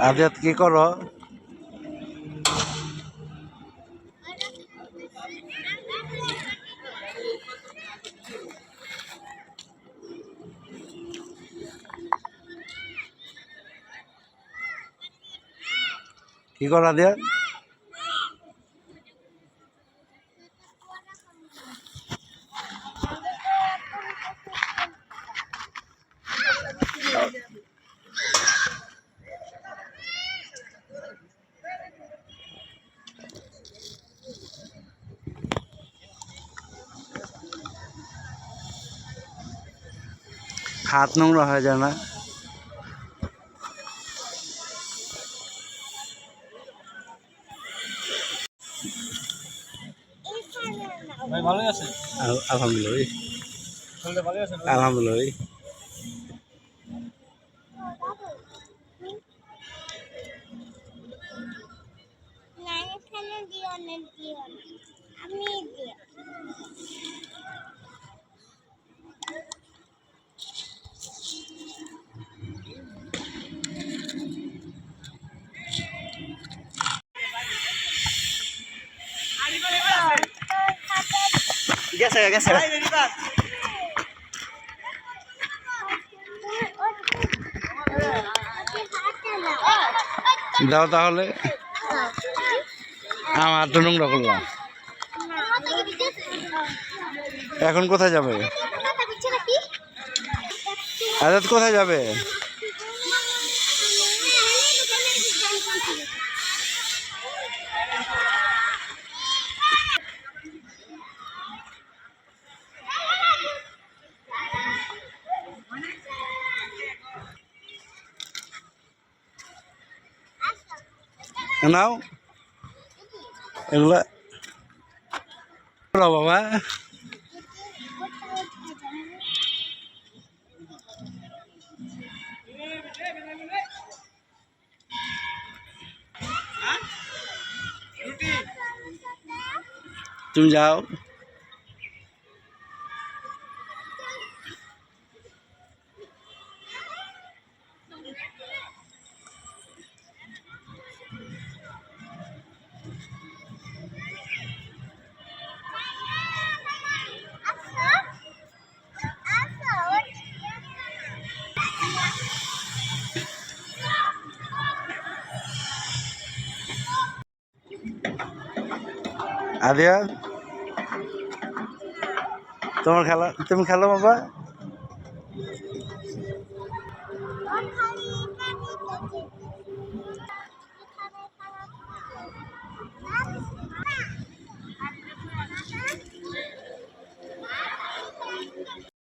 আদিয়াত কি করো? কি করো আদিয়াত? হাত নোংরা হয়ে যায় না? ভাই ভালোই আছেন? আলহামদুলিল্লাহ। ভালোই আছেন? আলহামদুলিল্লাহ। গেছে গেছে দাও তাহলে। আমার তো নোংরা করলাম। এখন কোথায় যাবে? আজাদ কোথায় যাবে? নাও এগুলা বাবা। তুমি যাও। আদিয়া তোমার খেলা, তুমি খেলো বাবা।